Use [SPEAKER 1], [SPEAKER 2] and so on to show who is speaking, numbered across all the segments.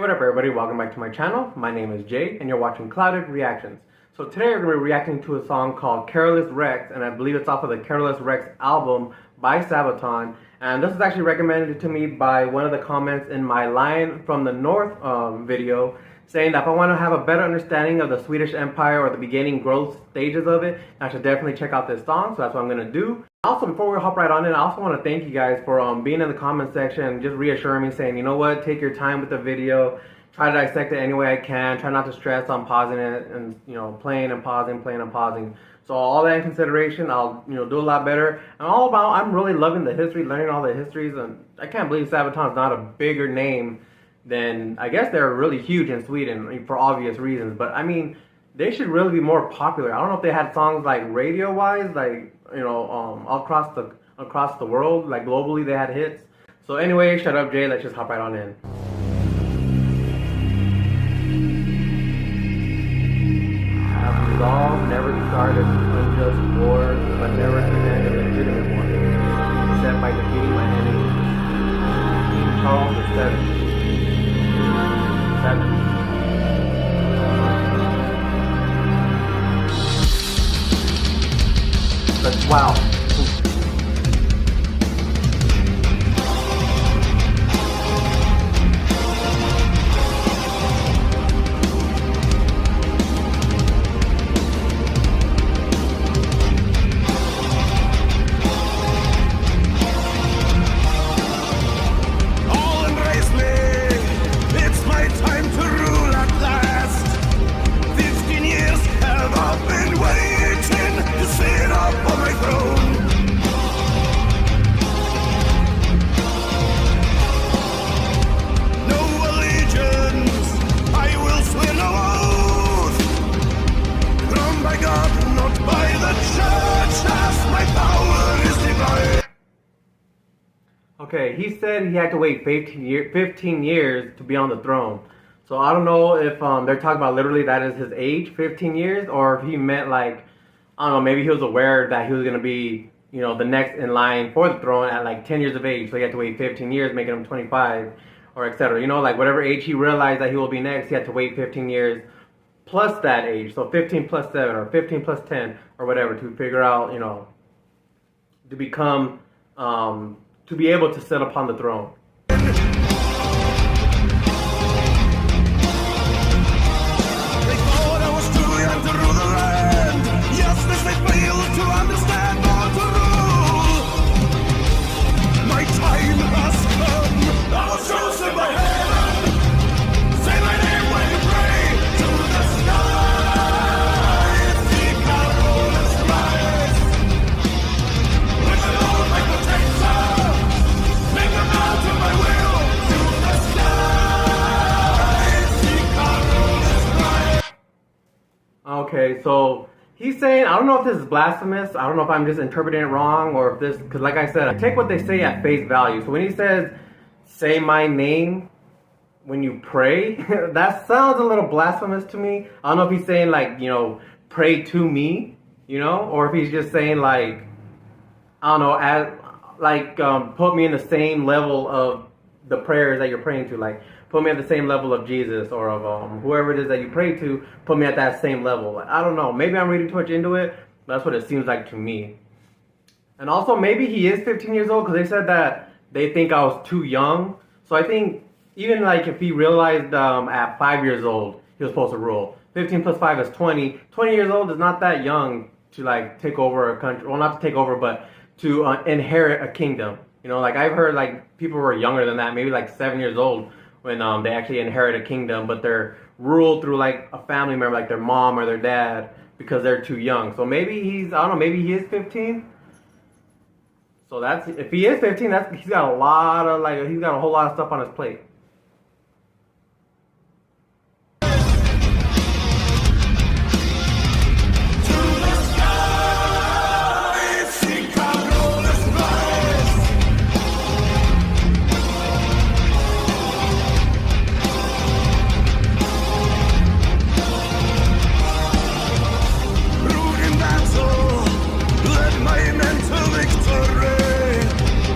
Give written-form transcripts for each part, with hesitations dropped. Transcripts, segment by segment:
[SPEAKER 1] What up everybody, welcome back to my channel. My name is Jay and you're watching Clouded Reactions. So today we're going to be reacting to a song called Carolus Rex, and I believe it's off of the Carolus Rex album by Sabaton. And this was actually recommended to me by one of the comments in my Lion from the North video, saying that if I want to have a better understanding of the Swedish Empire or the beginning growth stages of it, I should definitely check out this song, so that's what I'm going to do. Also, before we hop right on in, I also want to thank you guys for being in the comment section and just reassuring me, saying, you know what, take your time with the video, try to dissect it any way I can, try not to stress on pausing it and, you know, playing and pausing, playing and pausing. So all that in consideration, I'll, you know, do a lot better. And I'm really loving the history, learning all the histories, and I can't believe Sabaton's not a bigger name than, I guess they're really huge in Sweden for obvious reasons, but I mean, they should really be more popular. I don't know if they had songs like radio-wise, like, you know, all across the world, like globally they had hits. So anyway, shut up Jay, let's just hop right on in. Have resolved never to start an unjust war, but never to end a legitimate one, except by defeating my enemy, King Charles VII. But wow. Okay, he said he had to wait 15 years to be on the throne. So I don't know if they're talking about literally that is his age, 15 years, or if he meant like, I don't know, maybe he was aware that he was going to be, you know, the next in line for the throne at like 10 years of age. So he had to wait 15 years, making him 25 or etc. You know, like whatever age he realized that he will be next, he had to wait 15 years plus that age. So 15 plus 7 or 15 plus 10 or whatever to figure out, you know, to become... to be able to sit upon the throne. Okay, so he's saying, I don't know if this is blasphemous, I don't know if I'm just interpreting it wrong, or if this, because like I said, I take what they say at face value. So when he says, say my name when you pray, that sounds a little blasphemous to me. I don't know if he's saying like, you know, pray to me, you know, or if he's just saying like, I don't know, put me in the same level of the prayers that you're praying to, like, put me at the same level of Jesus or of whoever it is that you pray to, put me at that same level. I don't know. Maybe I'm reading too much into it. But that's what it seems like to me. And also, maybe he is 15 years old because they said that they think I was too young. So I think even like if he realized at 5 years old he was supposed to rule. 15 plus 5 is 20. 20 years old is not that young to like take over a country. Well, not to take over, but to inherit a kingdom. You know, like I've heard like people who are younger than that, maybe like 7 years old, when they actually inherit a kingdom, but they're ruled through like a family member, like their mom or their dad, because they're too young. So maybe he's, I don't know, maybe he is 15. So that's, if he is 15, he's got a lot of like, he's got a whole lot of stuff on his plate.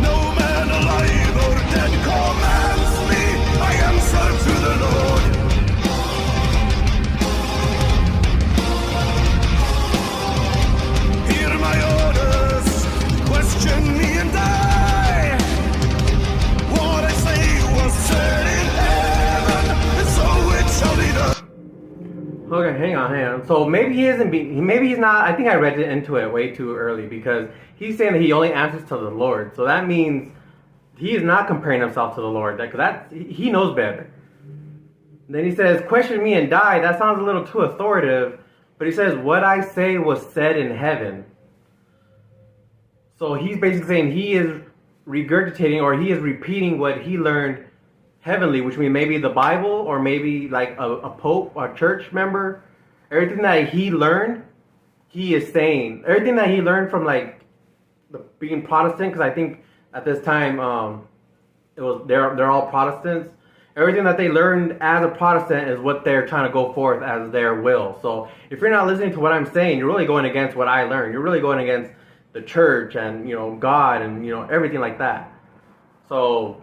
[SPEAKER 2] No man alive or dead commands me.
[SPEAKER 1] So maybe he isn't being, maybe he's not, I think I read into it way too early, because he's saying that he only answers to the Lord. So that means he is not comparing himself to the Lord, because he knows better. Then he says, question me and die. That sounds a little too authoritative, but he says, what I say was said in heaven. So he's basically saying he is regurgitating, or he is repeating what he learned heavenly, which means maybe the Bible, or maybe like a pope or church member. Everything that he learned, he is saying. Everything that he learned from like being Protestant, because I think at this time they're all Protestants. Everything that they learned as a Protestant is what they're trying to go forth as their will. So if you're not listening to what I'm saying, you're really going against what I learned. You're really going against the church and, you know, God and, you know, everything like that. So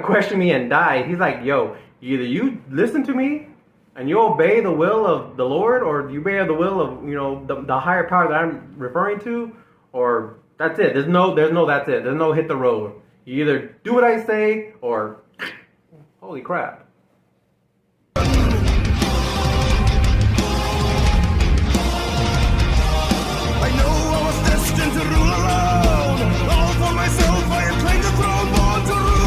[SPEAKER 1] question me and die. He's like, yo, either you listen to me and you obey the will of the Lord, or you obey the will of, you know, the higher power that I'm referring to, or that's it. There's no that's it. There's no hit the road. You either do what I say, or holy crap.
[SPEAKER 2] I know I was destined to rule alone. All for myself, I have claimed the throne, born to rule.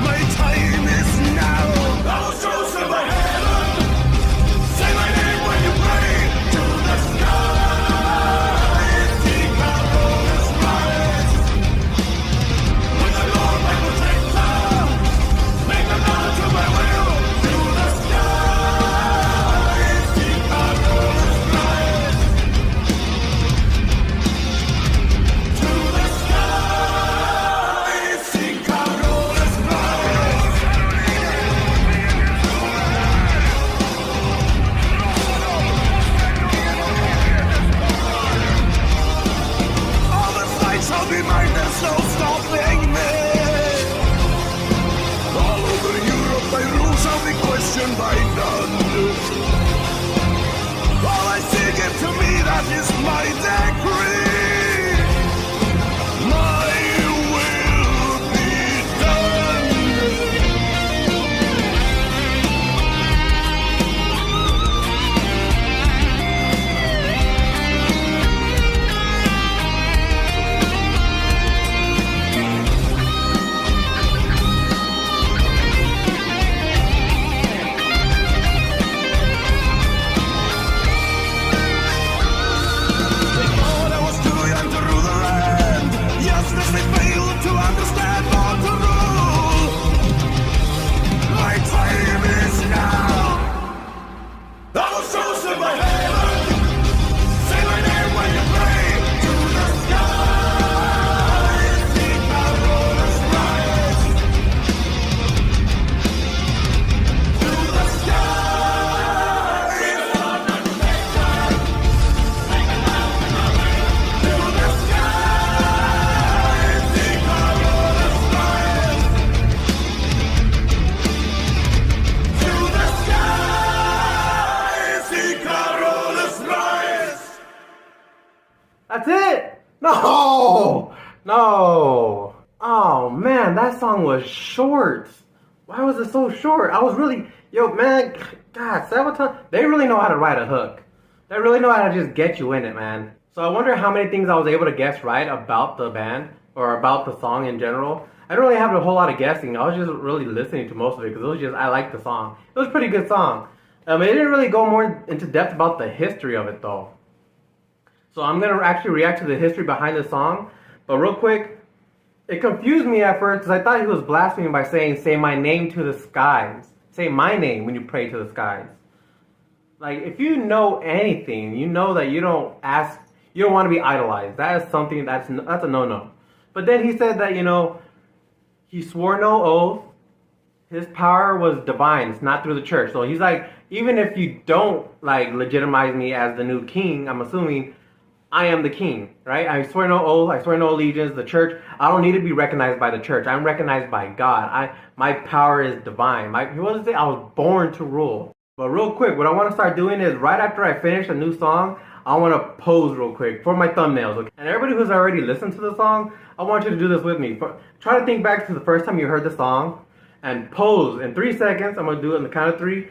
[SPEAKER 2] My time is now. I was chosen by heaven. Say my name when you pray to the sky. See Carolus rise. With the Lord my protector, make a vow to my will. To the sky. See Carolus rise. To the sky. See Carolus rise. All the fights shall be mine, there's no stopping me. All over Europe my rule shall be questioned by none. All I see, give to me, that is my decree. My will be done. They thought I was too young to rule the land. Yes, they failed to understand how to rule. My time is now. I was chosen by heaven. Say my name when you pray. To the sky. See Carolus rise. To the sky. To the sky. See Carolus rise. To the sky. See Carolus rise.
[SPEAKER 1] That's it. No. Oh man, that song was short. Why was it so short? I was really, man, God, Sabaton, they really know how to write a hook. They really know how to just get you in it, man. So I wonder how many things I was able to guess right about the band, or about the song in general. I didn't really have a whole lot of guessing. I was just really listening to most of it, because it was just, I liked the song. It was a pretty good song. It didn't really go more into depth about the history of it though. So I'm going to actually react to the history behind the song. But real quick, it confused me at first, because I thought he was blaspheming by saying, say my name to the skies. Say my name when you pray to the skies. Like, if you know anything, you know that you don't want to be idolized. That is something that's a no-no. But then he said that, he swore no oath. His power was divine. It's not through the church. So he's like, even if you don't legitimize me as the new king, I'm assuming I am the king, right? I swear no oath. I swear no allegiance. The church, I don't need to be recognized by the church. I'm recognized by God. My power is divine. He wasn't saying I was born to rule. But real quick, what I want to start doing is right after I finish a new song, I want to pose real quick for my thumbnails. Okay? And everybody who's already listened to the song, I want you to do this with me. Try to think back to the first time you heard the song and pose in 3 seconds. I'm going to do it in the count of 3.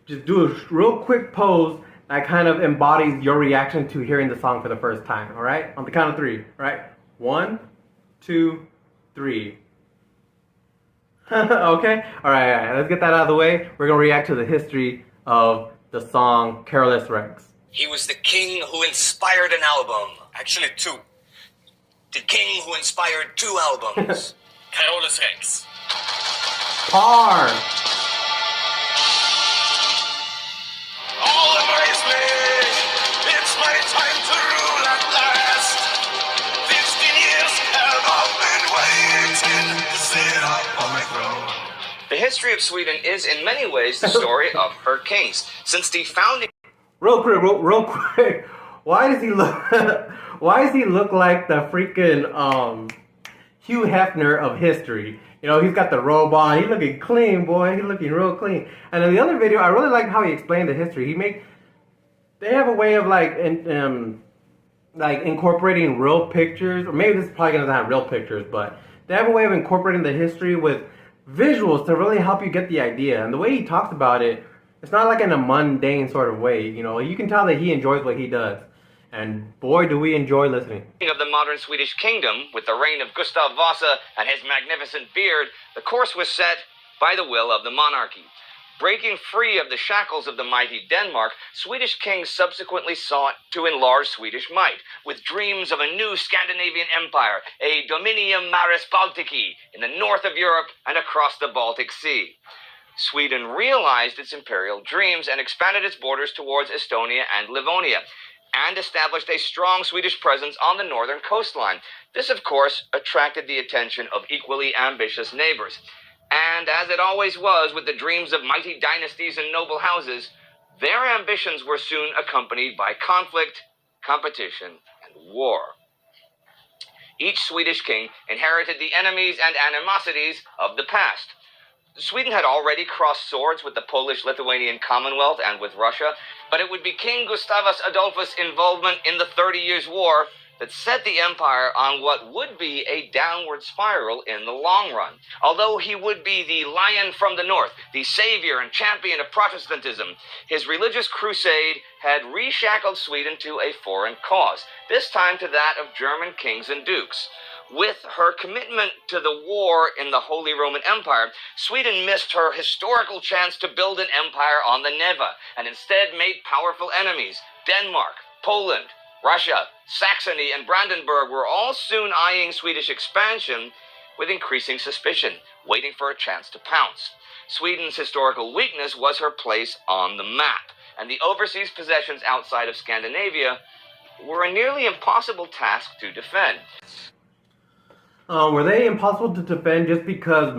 [SPEAKER 1] just do a real quick pose that kind of embodies your reaction to hearing the song for the first time, all right? On the count of 3, all right? 1, 2, 3. Okay? All right, let's get that out of the way. We're going to react to the history of the song Carolus Rex.
[SPEAKER 3] He was the king who inspired an album. Actually, 2. The king who inspired 2 albums. Carolus Rex.
[SPEAKER 1] Par!
[SPEAKER 2] All embrace me. It's my time to rule at last. 15 years have I been waiting to sit up on my throne.
[SPEAKER 3] The history of Sweden is in many ways the story of her kings. Since the founding...
[SPEAKER 1] Real quick. Why does he look like the freaking Hugh Hefner of history? You know, he's got the robe on. He's looking clean, boy. He's looking real clean. And in the other video, I really like how he explained the history. They have a way of like incorporating real pictures, or maybe this is probably gonna have real pictures, but they have a way of incorporating the history with visuals to really help you get the idea. And the way he talks about it, it's not like in a mundane sort of way. You know, you can tell that he enjoys what he does. And boy, do we enjoy listening.
[SPEAKER 3] Of the modern Swedish kingdom, with the reign of Gustav Vasa and his magnificent beard, the course was set by the will of the monarchy. Breaking free of the shackles of the mighty Denmark, Swedish kings subsequently sought to enlarge Swedish might, with dreams of a new Scandinavian empire, a Dominium Maris Baltici, in the north of Europe and across the Baltic Sea. Sweden realized its imperial dreams and expanded its borders towards Estonia and Livonia, and established a strong Swedish presence on the northern coastline. This, of course, attracted the attention of equally ambitious neighbors. And as it always was with the dreams of mighty dynasties and noble houses, their ambitions were soon accompanied by conflict, competition, and war. Each Swedish king inherited the enemies and animosities of the past. Sweden had already crossed swords with the Polish-Lithuanian Commonwealth and with Russia, but it would be King Gustavus Adolphus' involvement in the 30 Years' War that set the empire on what would be a downward spiral in the long run. Although he would be the lion from the north, the savior and champion of Protestantism, his religious crusade had reshackled Sweden to a foreign cause, this time to that of German kings and dukes. With her commitment to the war in the Holy Roman Empire, Sweden missed her historical chance to build an empire on the Neva, and instead made powerful enemies. Denmark, Poland, Russia, Saxony, and Brandenburg were all soon eyeing Swedish expansion with increasing suspicion, waiting for a chance to pounce. Sweden's historical weakness was her place on the map, and the overseas possessions outside of Scandinavia were a nearly impossible task to defend.
[SPEAKER 1] Were they impossible to defend just because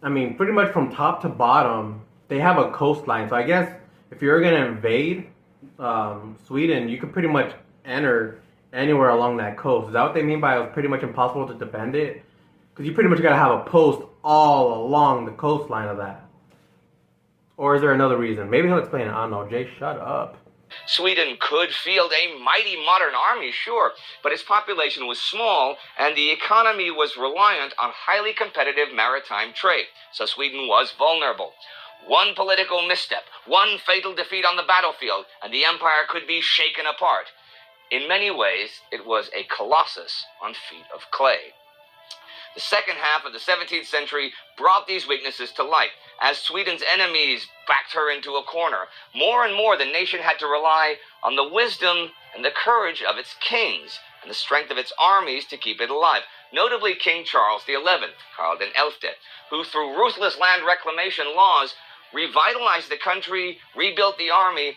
[SPEAKER 1] pretty much from top to bottom, they have a coastline. So I guess if you're going to invade Sweden, you could pretty much enter anywhere along that coast. Is that what they mean by it was pretty much impossible to defend it? Because you pretty much got to have a post all along the coastline of that. Or is there another reason? Maybe he'll explain it. I don't know. Jay, shut up.
[SPEAKER 3] Sweden could field a mighty modern army, sure, but its population was small and the economy was reliant on highly competitive maritime trade, so Sweden was vulnerable. One political misstep, one fatal defeat on the battlefield, and the empire could be shaken apart. In many ways, it was a colossus on feet of clay. The second half of the 17th century brought these weaknesses to light. As Sweden's enemies backed her into a corner, more and more the nation had to rely on the wisdom and the courage of its kings and the strength of its armies to keep it alive. Notably King Charles XI, Karl den Elfte, who through ruthless land reclamation laws revitalized the country, rebuilt the army,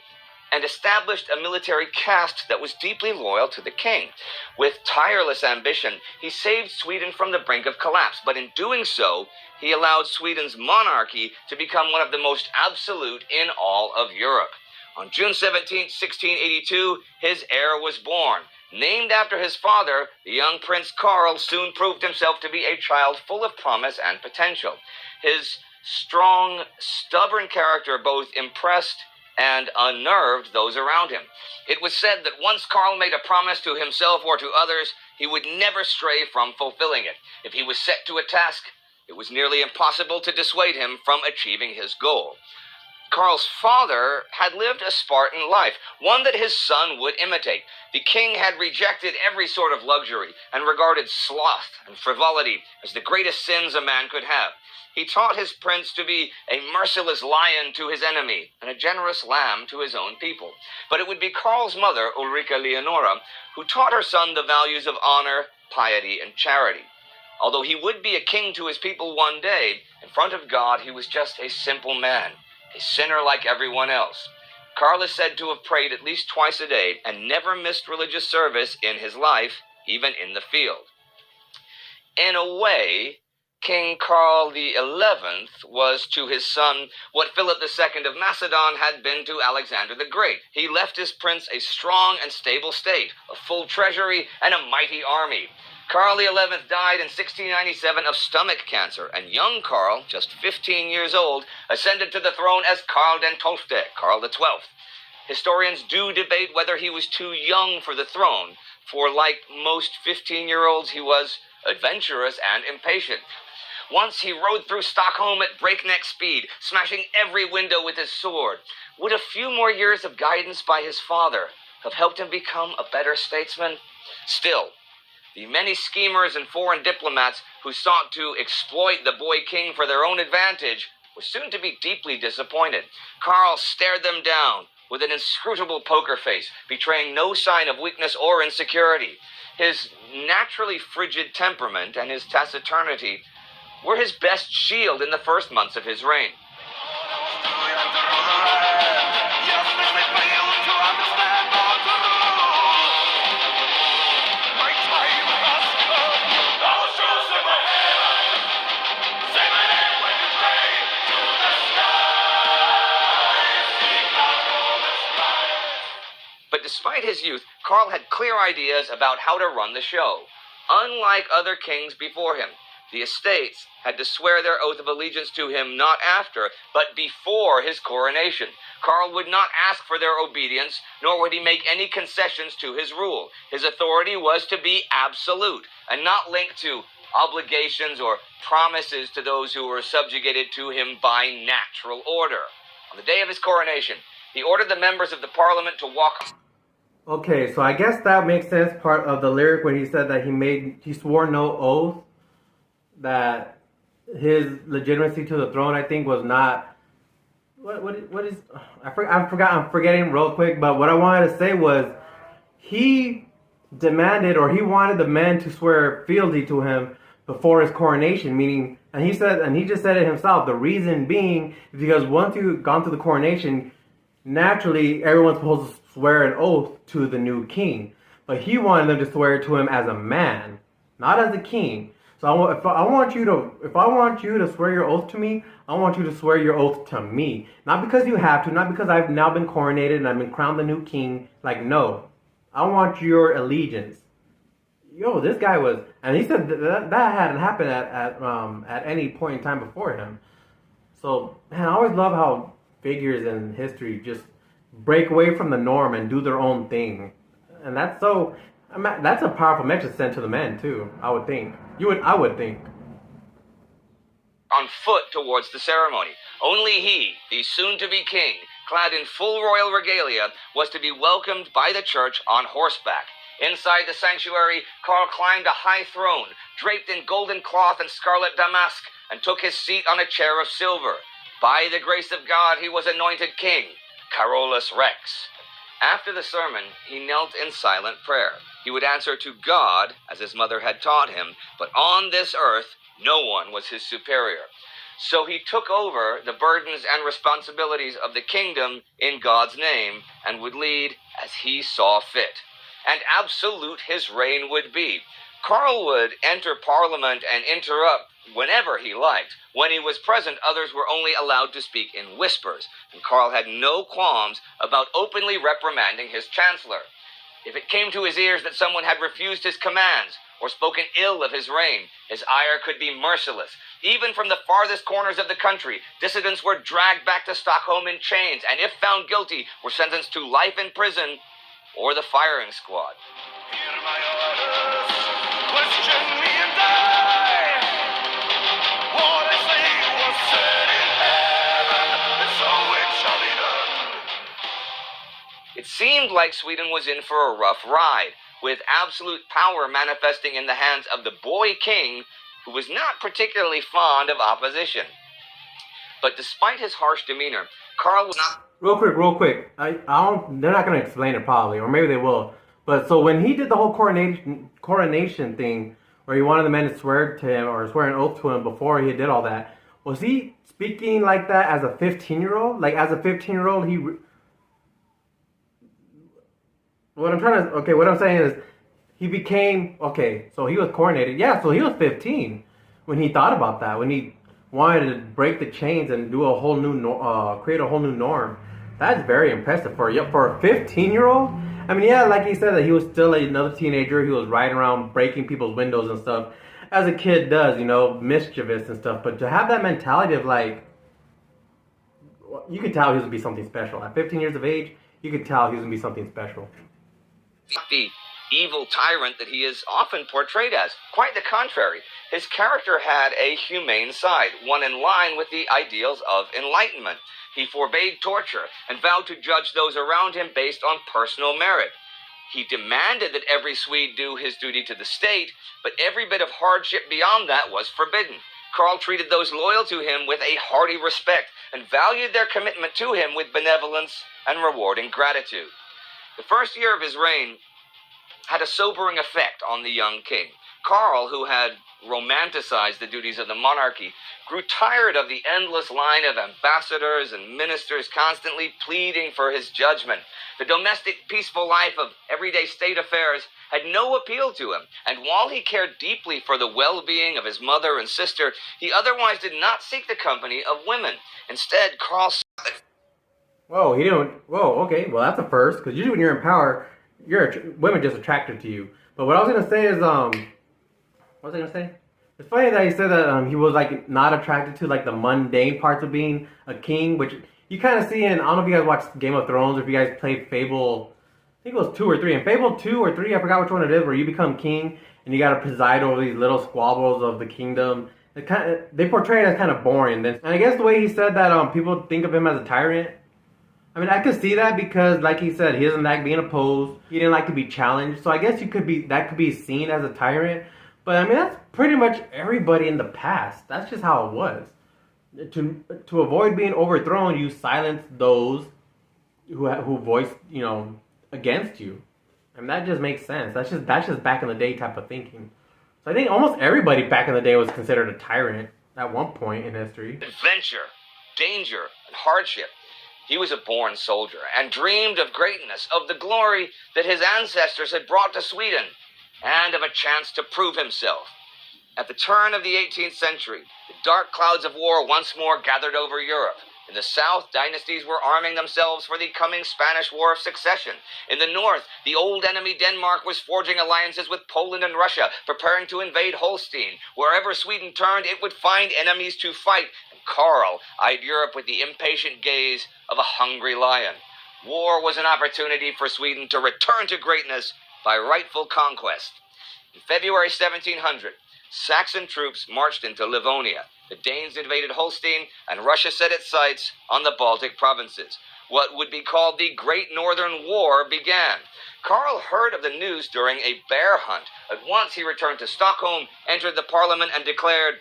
[SPEAKER 3] and established a military caste that was deeply loyal to the king. With tireless ambition, he saved Sweden from the brink of collapse, but in doing so, he allowed Sweden's monarchy to become one of the most absolute in all of Europe. On June 17, 1682, his heir was born. Named after his father, the young Prince Carl soon proved himself to be a child full of promise and potential. His strong, stubborn character both impressed and unnerved those around him. It was said that once Carl made a promise to himself or to others, he would never stray from fulfilling it. If he was set to a task, it was nearly impossible to dissuade him from achieving his goal. Karl's father had lived a Spartan life, one that his son would imitate. The king had rejected every sort of luxury and regarded sloth and frivolity as the greatest sins a man could have. He taught his prince to be a merciless lion to his enemy and a generous lamb to his own people. But it would be Karl's mother, Ulrika Leonora, who taught her son the values of honor, piety, and charity. Although he would be a king to his people one day, in front of God he was just a simple man, a sinner like everyone else. Karl is said to have prayed at least twice a day and never missed religious service in his life, even in the field. In a way, King Karl XI was to his son what Philip II of Macedon had been to Alexander the Great. He left his prince a strong and stable state, a full treasury, and a mighty army. Karl XI died in 1697 of stomach cancer, and young Karl, just 15 years old, ascended to the throne as Karl den Tolfte, Karl XII. Historians do debate whether he was too young for the throne, for like most 15-year-olds, he was adventurous and impatient. Once he rode through Stockholm at breakneck speed, smashing every window with his sword. Would a few more years of guidance by his father have helped him become a better statesman? Still, the many schemers and foreign diplomats who sought to exploit the boy king for their own advantage were soon to be deeply disappointed. Karl stared them down with an inscrutable poker face, betraying no sign of weakness or insecurity. His naturally frigid temperament and his taciturnity were his best shield in the first months of his reign. But despite his youth, Karl had clear ideas about how to run the show. Unlike other kings before him, the estates had to swear their oath of allegiance to him not after, but before his coronation. Karl would not ask for their obedience, nor would he make any concessions to his rule. His authority was to be absolute, and not linked to obligations or promises to those who were subjugated to him by natural order. On the day of his coronation, he ordered the members of the parliament to walk...
[SPEAKER 1] Okay, so I guess that makes sense, part of the lyric when he said that he swore no oath, that his legitimacy to the throne, I think, was not... What is... I'm forgetting real quick, but what I wanted to say was he demanded, or he wanted the men to swear fealty to him before his coronation, meaning, and he just said it himself, the reason being is because once you've gone through the coronation, naturally everyone's supposed to swear an oath to the new king, but he wanted them to swear to him as a man, not as a king. So if I want you to swear your oath to me, I want you to swear your oath to me. Not because you have to, not because I've now been coronated and I've been crowned the new king. Like, no. I want your allegiance. Yo, this guy was... And he said that hadn't happened at any point in time before him. So, man, I always love how figures in history just break away from the norm and do their own thing. And that's so... that's a powerful message sent to the men, too, I would think. I would think.
[SPEAKER 3] On foot towards the ceremony. Only he, the soon-to-be king, clad in full royal regalia, was to be welcomed by the church on horseback. Inside the sanctuary, Karl climbed a high throne, draped in golden cloth and scarlet damask, and took his seat on a chair of silver. By the grace of God, he was anointed king, Carolus Rex. After the sermon, he knelt in silent prayer. He would answer to God, as his mother had taught him, but on this earth, no one was his superior. So he took over the burdens and responsibilities of the kingdom in God's name and would lead as he saw fit. And absolute his reign would be. Karl would enter parliament and interrupt whenever he liked. When he was present, others were only allowed to speak in whispers, and Karl had no qualms about openly reprimanding his chancellor. If it came to his ears that someone had refused his commands or spoken ill of his reign, his ire could be merciless. Even from the farthest corners of the country, dissidents were dragged back to Stockholm in chains, and if found guilty, were sentenced to life in prison or the firing squad.
[SPEAKER 2] Hear my orders, question me and die. What I say was said in heaven, and so it shall
[SPEAKER 3] It seemed like Sweden was in for a rough ride, with absolute power manifesting in the hands of the boy king, who was not particularly fond of opposition. But despite his harsh demeanor, Carl was not...
[SPEAKER 1] Real quick. I don't. They're not gonna explain it probably, or maybe they will. But so when he did the whole coronation thing, where he wanted the men to swear to him or swear an oath to him before he did all that, was he speaking like that as a 15-year-old? Like as a 15-year-old, he. What I'm saying is, he became okay. So he was coronated. Yeah. So he was 15 when he thought about that. When he wanted to break the chains and do a whole new create a whole new norm. That's very impressive for a 15-year-old. I mean, yeah, like he said, that he was still another teenager. He was riding around breaking people's windows and stuff, as a kid does, mischievous and stuff. But to have that mentality of like, you could tell he was gonna be something special. At 15 years of age, you could tell he was gonna be something special.
[SPEAKER 3] The evil tyrant that he is often portrayed as. Quite the contrary. His character had a humane side, one in line with the ideals of enlightenment. He forbade torture and vowed to judge those around him based on personal merit. He demanded that every Swede do his duty to the state, but every bit of hardship beyond that was forbidden. Karl treated those loyal to him with a hearty respect and valued their commitment to him with benevolence and rewarding gratitude. The first year of his reign had a sobering effect on the young king. Karl, who had romanticized the duties of the monarchy, grew tired of the endless line of ambassadors and ministers constantly pleading for his judgment. The domestic, peaceful life of everyday state affairs had no appeal to him, and while he cared deeply for the well-being of his mother and sister, he otherwise did not seek the company of women. Instead, Karl...
[SPEAKER 1] Whoa, he didn't... Whoa, okay, well that's a first, because usually when you're in power, women just attracted to you. But what I was going to say is, what was I going to say? It's funny that he said that he was like not attracted to like the mundane parts of being a king, which you kind of see in, I don't know if you guys watched Game of Thrones or if you guys played Fable, I think it was 2 or 3. In Fable 2 or 3, I forgot which one it is, where you become king and you got to preside over these little squabbles of the kingdom. They portray it as kind of boring. And I guess the way he said that people think of him as a tyrant, I mean, I could see that because, like he said, he doesn't like being opposed. He didn't like to be challenged. So I guess that could be seen as a tyrant. But I mean, that's pretty much everybody in the past. That's just how it was. To avoid being overthrown, you silence those who voice, against you. I mean, that just makes sense. That's just back in the day type of thinking. So I think almost everybody back in the day was considered a tyrant at one point in history.
[SPEAKER 3] Adventure, danger, and hardship. He was a born soldier and dreamed of greatness, of the glory that his ancestors had brought to Sweden, and of a chance to prove himself. At the turn of the 18th century, the dark clouds of war once more gathered over Europe. In the south, dynasties were arming themselves for the coming Spanish War of Succession. In the north, the old enemy Denmark was forging alliances with Poland and Russia, preparing to invade Holstein. Wherever Sweden turned, it would find enemies to fight, and Karl eyed Europe with the impatient gaze of a hungry lion. War was an opportunity for Sweden to return to greatness by rightful conquest. In February 1700, Saxon troops marched into Livonia. The Danes invaded Holstein, and Russia set its sights on the Baltic provinces. What would be called the Great Northern War began. Karl heard of the news during a bear hunt. At once he returned to Stockholm, entered the parliament, and declared,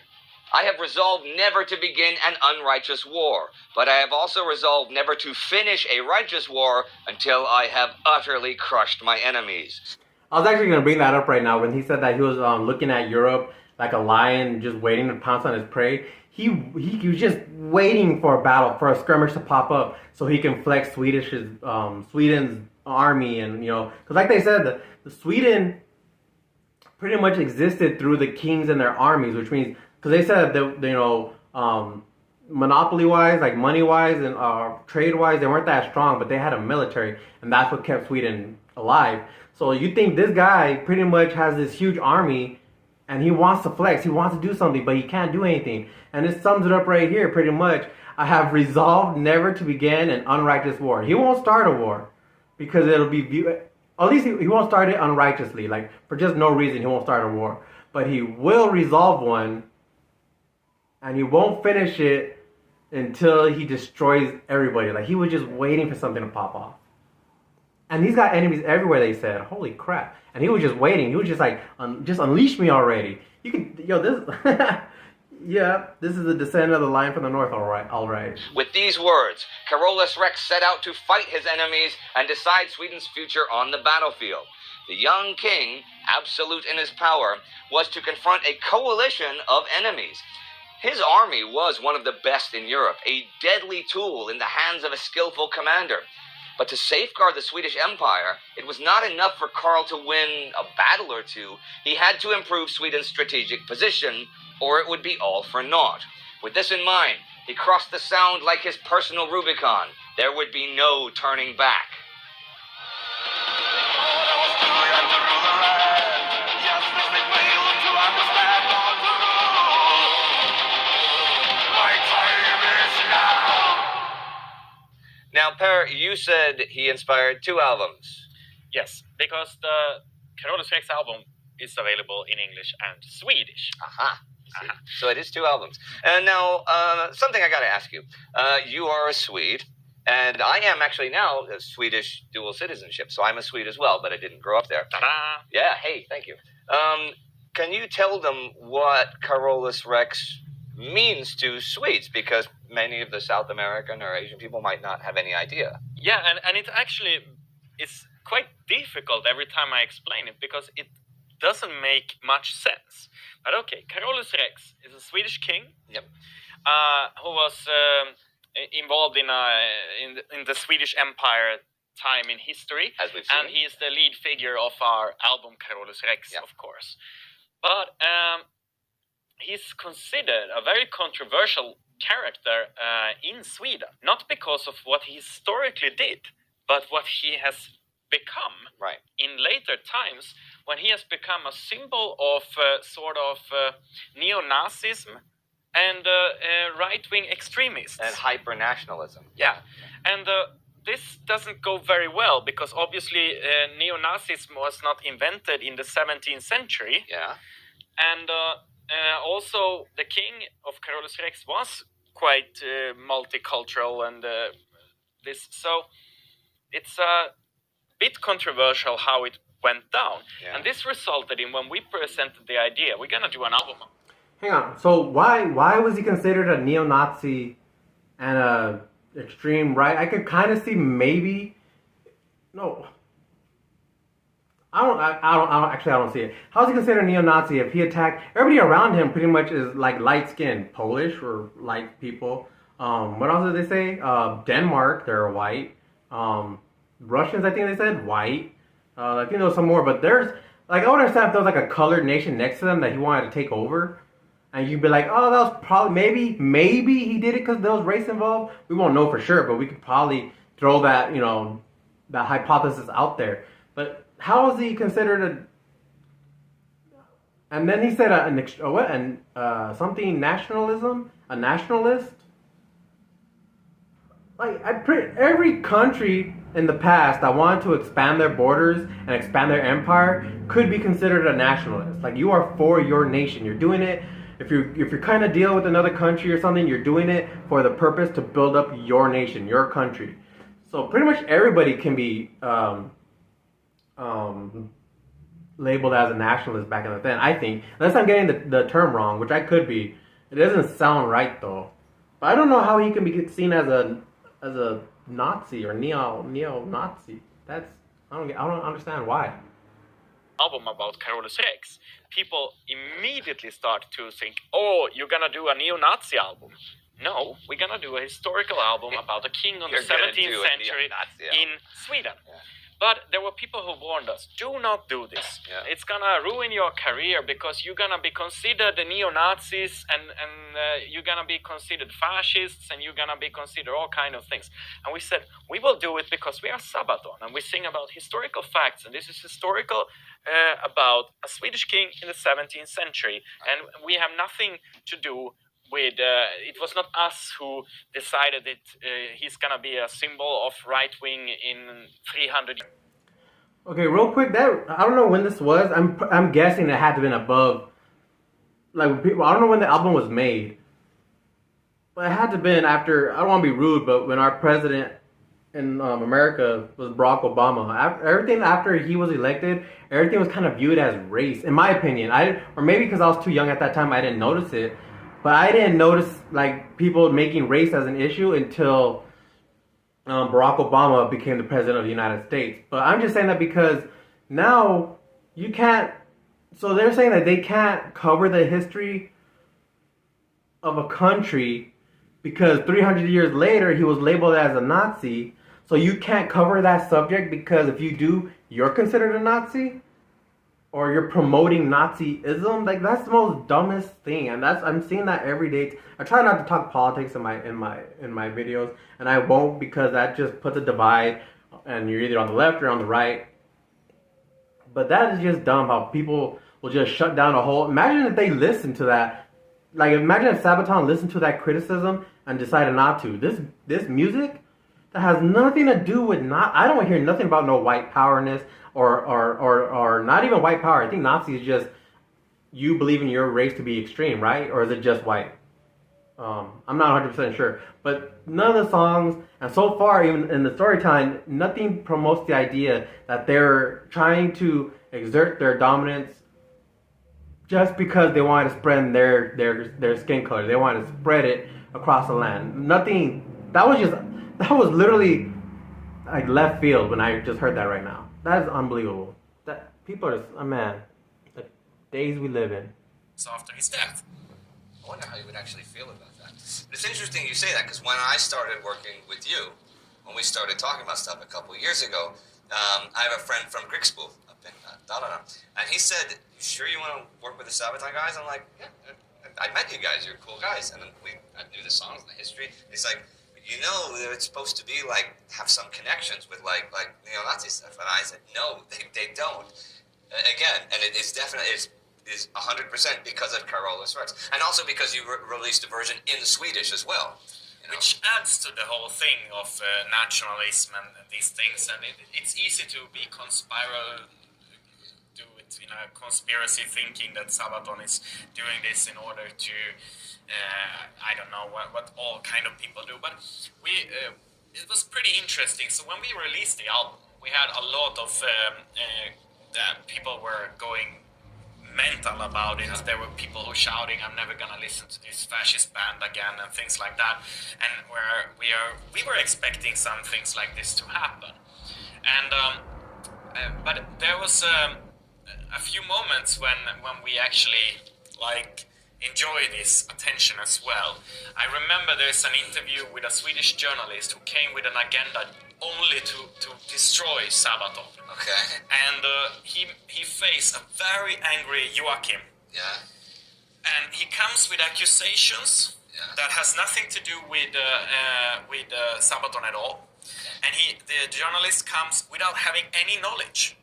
[SPEAKER 3] "I have resolved never to begin an unrighteous war, but I have also resolved never to finish a righteous war until I have utterly crushed my enemies."
[SPEAKER 1] I was actually going to bring that up right now when he said that he was looking at Europe like a lion just waiting to pounce on his prey. He was just waiting for a battle, for a skirmish to pop up so he can flex Sweden's army. And, because like they said, the Sweden pretty much existed through the kings and their armies, which means, because they said that, monopoly-wise, like money-wise and trade-wise, they weren't that strong, but they had a military, and that's what kept Sweden alive. So you think this guy pretty much has this huge army, and he wants to flex, he wants to do something, but he can't do anything. And it sums it up right here pretty much. I have resolved never to begin an unrighteous war. He won't start a war, because it'll be, at least he won't start it unrighteously, like for just no reason he won't start a war. But he will resolve one, and he won't finish it until he destroys everybody. Like he was just waiting for something to pop off. And he's got enemies everywhere, they said. Holy crap. And he was just waiting. He was just like, just unleash me already. You can, yo, this, yeah, this is the descent of the lion from the north, all right.
[SPEAKER 3] With these words, Carolus Rex set out to fight his enemies and decide Sweden's future on the battlefield. The young king, absolute in his power, was to confront a coalition of enemies. His army was one of the best in Europe, a deadly tool in the hands of a skillful commander. But to safeguard the Swedish Empire, it was not enough for Karl to win a battle or two. He had to improve Sweden's strategic position, or it would be all for naught. With this in mind, he crossed the Sound like his personal Rubicon. There would be no turning back. Now, Per, you said he inspired 2 albums.
[SPEAKER 4] Yes, because the Carolus Rex album is available in English and Swedish.
[SPEAKER 3] Aha. So it is 2 albums. And now, something I got to ask you. You are a Swede, and I am actually now a Swedish dual citizenship, so I'm a Swede as well, but I didn't grow up there.
[SPEAKER 4] Ta-da!
[SPEAKER 3] Yeah, hey, thank you. Can you tell them what Carolus Rex means to Swedes? Because many of the South American or Asian people might not have any idea.
[SPEAKER 4] Yeah, and it actually is quite difficult every time I explain it, because it doesn't make much sense. But okay, Carolus Rex is a Swedish king.
[SPEAKER 3] Yep.
[SPEAKER 4] Who was involved in the Swedish Empire time in history.
[SPEAKER 3] As we've seen.
[SPEAKER 4] And he is the lead figure of our album Carolus Rex,
[SPEAKER 3] Yep.
[SPEAKER 4] of course. But he's considered a very controversial character in Sweden. Not because of what he historically did, but what he has become
[SPEAKER 3] Right.
[SPEAKER 4] in later times, when he has become a symbol of neo-Nazism and right-wing extremists.
[SPEAKER 3] And hyper-nationalism.
[SPEAKER 4] Yeah, and this doesn't go very well, because obviously neo-Nazism was not invented in the 17th century.
[SPEAKER 3] Yeah.
[SPEAKER 4] And also the king of Carolus Rex was quite multicultural, and so it's a bit controversial how it went down.
[SPEAKER 3] Yeah.
[SPEAKER 4] And this resulted in, when we presented the idea, we're gonna do an album.
[SPEAKER 1] Hang on. So why was he considered a neo-Nazi and a extreme right? I could kind of see maybe. No. I don't see it. How is he considered a neo-Nazi if he attacked everybody around him? Pretty much is like light-skinned, Polish or light people. What else did they say? Denmark, they're white. Russians, I think they said white. I think there was some more, but there's like, I would understand if there was like a colored nation next to them that he wanted to take over, and you'd be like, oh, that was probably maybe he did it because there was race involved. We won't know for sure, but we could probably throw that that hypothesis out there. But how is he considered a? And then he said something nationalism, a nationalist. Like every country in the past that wanted to expand their borders and expand their empire could be considered a nationalist. Like, you are for your nation. You're doing it if you're kind of dealing with another country or something. You're doing it for the purpose to build up your nation, your country. So pretty much everybody can be labeled as a nationalist back in the day. I think, unless I'm getting the term wrong, which I could be. It doesn't sound right though. But I don't know how he can be seen as a Nazi or neo-Nazi. I don't understand why.
[SPEAKER 4] Album about Carolus Rex, people immediately start to think, oh, you're gonna do a neo-Nazi album. No, we're gonna do a historical album about a king on the 17th century in Sweden. Yeah. But there were people who warned us, do not do this. Yeah. It's gonna ruin your career, because you're gonna be considered neo-Nazis, and you're gonna be considered fascists, and you're gonna be considered all kind of things. And we said, we will do it because we are Sabaton, and we sing about historical facts, and this is historical about a Swedish king in the 17th century. And we have nothing to do with, it was not us who decided that he's gonna be a symbol of right-wing in 300 years.
[SPEAKER 1] Okay, real quick, I don't know when this was. I'm guessing it had to have been above, like, people. I don't know when the album was made, but it had to have been after. I don't want to be rude, but when our president in America was Barack Obama. Everything after he was elected, everything was kind of viewed as race, in my opinion. Or maybe because I was too young at that time, I didn't notice it. But I didn't notice like people making race as an issue until Barack Obama became the president of the United States. But I'm just saying that because now you can't. So they're saying that they can't cover the history of a country because 300 years later he was labeled as a Nazi. So you can't cover that subject because if you do, you're considered a Nazi, or you're promoting Nazism. Like that's the most dumbest thing, and I'm seeing that every day. I try not to talk politics in my videos, and I won't because that just puts a divide, and you're either on the left or on the right. But that is just dumb how people will just shut down a whole. Imagine if they listened to that. Like imagine if Sabaton listened to that criticism and decided not to. This music that has nothing to do with I don't hear nothing about no white powerness or not even white power. I think Nazi is just you believe in your race to be extreme, right? Or is it just white? I'm not 100% sure. But none of the songs, and so far even in the storytelling, nothing promotes the idea that they're trying to exert their dominance just because they want to spread their skin color. They want to spread it across the land. Nothing. That was literally like left field when I just heard that right now. That is unbelievable. That people are, man, the days we live in.
[SPEAKER 3] So after his death, I wonder how you would actually feel about that. But it's interesting you say that because when I started working with you, when we started talking about stuff a couple of years ago, I have a friend from Krigspool up in Dalarna, and he said, "You sure you want to work with the Sabaton guys?" I'm like, "Yeah, I met you guys. You're cool guys." And then I knew the songs and the history. He's like, "You know, it's supposed to be like have some connections with like neo-Nazi stuff." And I said, "No, they don't." Again, and it is definitely is 100% because of Carolus Rex, and also because you released a version in the Swedish as well. You know?
[SPEAKER 4] Which adds to the whole thing of nationalism and these things, and it's easy to be conspiracy thinking that Sabaton is doing this in order to, I don't know what all kind of people do, but it was pretty interesting. So when we released the album, we had a lot of that people were going mental about it. There were people who shouting, "I'm never gonna listen to this fascist band again," and things like that. And we were expecting some things like this to happen, and but there was a few moments when we actually like enjoy this attention as well. I remember there's an interview with a Swedish journalist who came with an agenda only to destroy Sabaton.
[SPEAKER 3] Okay.
[SPEAKER 4] And he faced a very angry Joachim.
[SPEAKER 3] Yeah.
[SPEAKER 4] And he comes with accusations that has nothing to do with Sabaton at all. And the journalist comes without having any knowledge.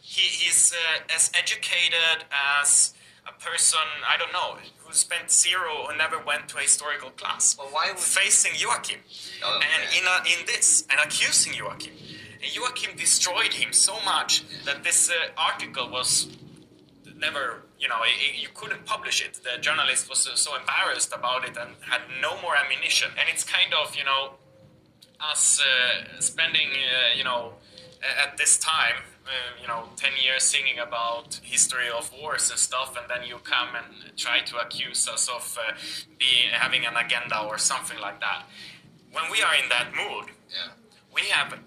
[SPEAKER 4] He's as educated as a person, I don't know, who spent zero, who never went to a historical class.
[SPEAKER 3] Well, why would
[SPEAKER 4] facing Joachim and in this and accusing Joachim. And Joachim destroyed him so much that this article was never, you couldn't publish it. The journalist was so embarrassed about it and had no more ammunition. And it's kind of, us spending, at this time, 10 years singing about history of wars and stuff, and then you come and try to accuse us of having an agenda or something like that. When we are in that mood, we have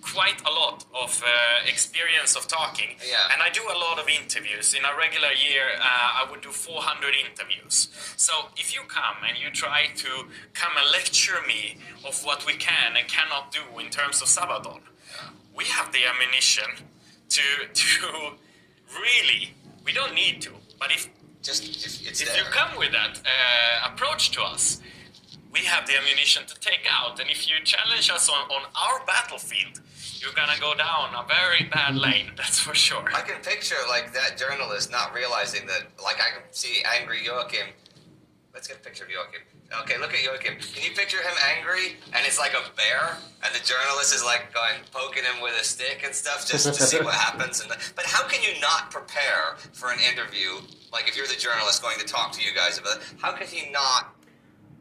[SPEAKER 4] quite a lot of experience of talking, and I do a lot of interviews. In a regular year, I would do 400 interviews. So if you come and you try to come and lecture me of what we can and cannot do in terms of Sabaton, we have the ammunition to really, we don't need to, but if you come with that approach to us, we have the ammunition to take out. And if you challenge us on our battlefield, you're gonna go down a very bad lane, that's for sure.
[SPEAKER 3] I can picture like that journalist not realizing that, like I can see angry Joachim. Let's get a picture of Joachim. Okay, look at Joachim. Can you picture him angry and it's like a bear and the journalist is like going poking him with a stick and stuff just to see what happens? But how can you not prepare for an interview? Like if you're the journalist going to talk to you guys about it, how could he not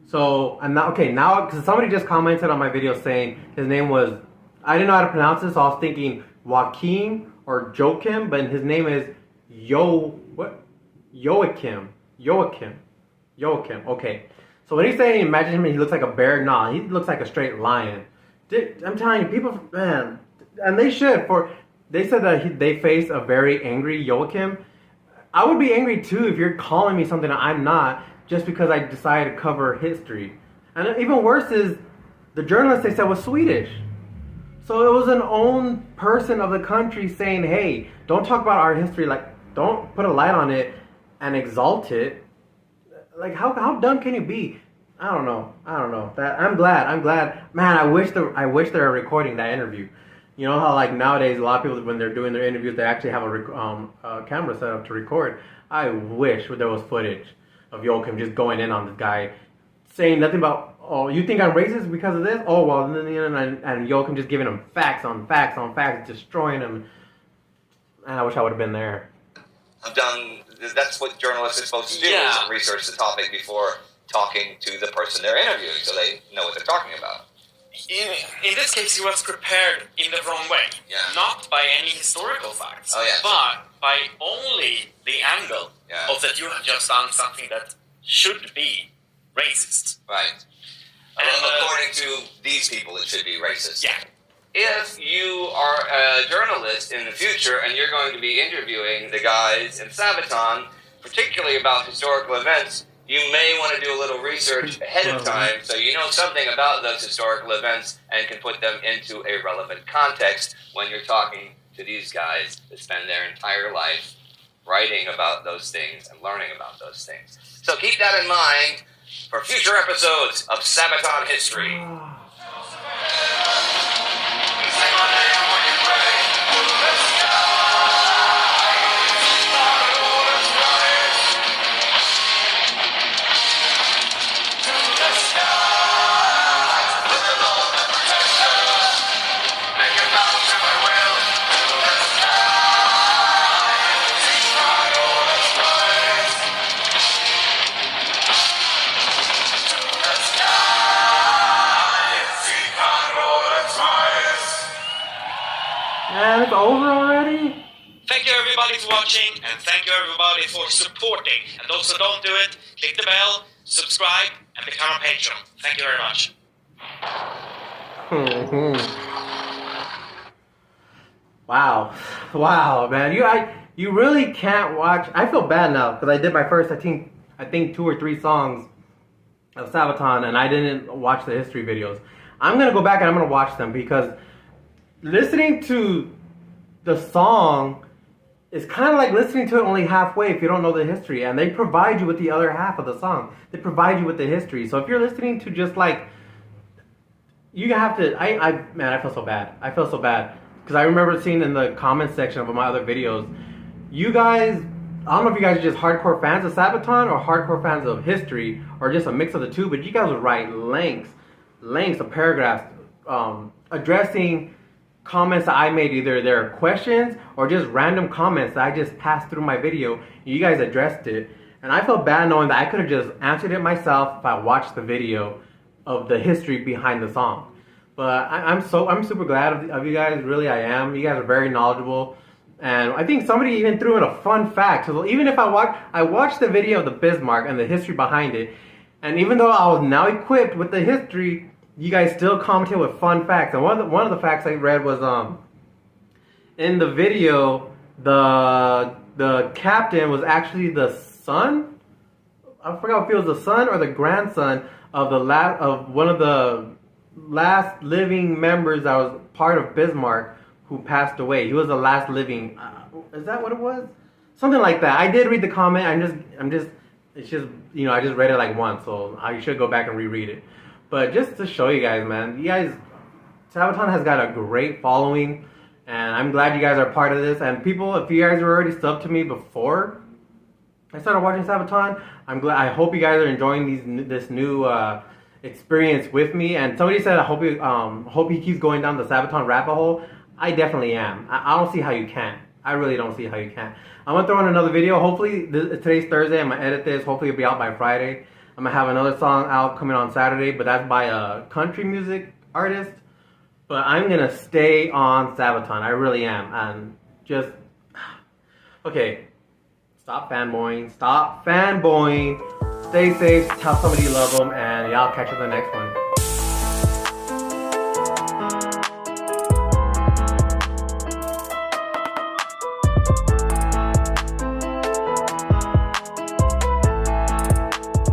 [SPEAKER 1] So, and now, okay, now, because somebody just commented on my video saying his name was, I didn't know how to pronounce this, so I was thinking Joaquin or Joachim, but his name is Joachim. Okay. So when he's saying, imagine him, he looks like a bear, nah, he looks like a straight lion. I'm telling you, people, man, and they should, they said that they face a very angry Joachim. I would be angry too if you're calling me something that I'm not, just because I decided to cover history. And even worse is, the journalist they said was Swedish. So it was an own person of the country saying, hey, don't talk about our history, like, don't put a light on it and exalt it. Like, how dumb can you be? I don't know. I'm glad. Man, I wish they were recording that interview. You know how, like, nowadays a lot of people, when they're doing their interviews, they actually have a camera set up to record. I wish there was footage of Joachim just going in on this guy, saying nothing about, oh, you think I'm racist because of this? Oh, well, and Joachim just giving him facts on facts on facts, destroying him. And I wish I would have been there.
[SPEAKER 3] That's what journalists are supposed to do, is research the topic before talking to the person they're interviewing, so they know what they're talking about.
[SPEAKER 4] In this case, he was prepared in the wrong way.
[SPEAKER 3] Yeah.
[SPEAKER 4] Not by any historical facts,
[SPEAKER 3] yes.
[SPEAKER 4] but by only the angle of that you have just done something that should be racist.
[SPEAKER 3] Right. And according to these people, it should be racist.
[SPEAKER 4] Yeah.
[SPEAKER 3] If you are a journalist in the future and you're going to be interviewing the guys in Sabaton, particularly about historical events, you may want to do a little research ahead of time so you know something about those historical events and can put them into a relevant context when you're talking to these guys that spend their entire life writing about those things and learning about those things. So keep that in mind for future episodes of Sabaton History.
[SPEAKER 1] Man, it's over already?
[SPEAKER 4] Thank you everybody for watching, and thank you everybody for supporting. And those who don't do it, click the bell, subscribe, and become a patron. Thank you very much.
[SPEAKER 1] Wow, man. You really can't watch. I feel bad now because I did my first, I think 2 or 3 songs of Sabaton, and I didn't watch the history videos. I'm gonna go back and I'm gonna watch them, because listening to the song is kind of like listening to it only halfway if you don't know the history, and they provide you with the other half of the song. They provide you with the history. So if you're listening to just like, you have to, man, I feel so bad. Because I remember seeing in the comments section of my other videos, you guys, I don't know if you guys are just hardcore fans of Sabaton or hardcore fans of history, or just a mix of the two, but you guys would write lengths of paragraphs addressing comments that I made. Either they're questions or just random comments that I just passed through my video. You guys addressed it, and I felt bad knowing that I could have just answered it myself if I watched the video of the history behind the song. But I'm super glad of you guys. Really, I am. You guys are very knowledgeable, and I think somebody even threw in a fun fact. So even if I watched the video of the Bismarck and the history behind it, and even though I was now equipped with the history, you guys still commented with fun facts. And one of the facts I read was in the video, the captain was actually the son. I forgot if it was the son or the grandson of one of the last living members that was part of Bismarck who passed away. He was the last living. Is that what it was? Something like that. I did read the comment. It's just I just read it like once, so I should go back and reread it. But just to show you guys, man, Sabaton has got a great following, and I'm glad you guys are part of this. And people, if you guys were already subbed to me before I started watching Sabaton, I'm glad. I hope you guys are enjoying this new experience with me. And somebody said, I hope he keeps going down the Sabaton rabbit hole. I definitely am. I don't see how you can't. I really don't see how you can't. I'm gonna throw in another video. Hopefully, today's Thursday. I'm gonna edit this. Hopefully, it'll be out by Friday. I'm gonna have another song out coming on Saturday, but that's by a country music artist. But I'm gonna stay on Sabaton. I really am. And just okay. Stop fanboying. Stop fanboying. Stay safe. Tell somebody you love them, and y'all catch you in the next one.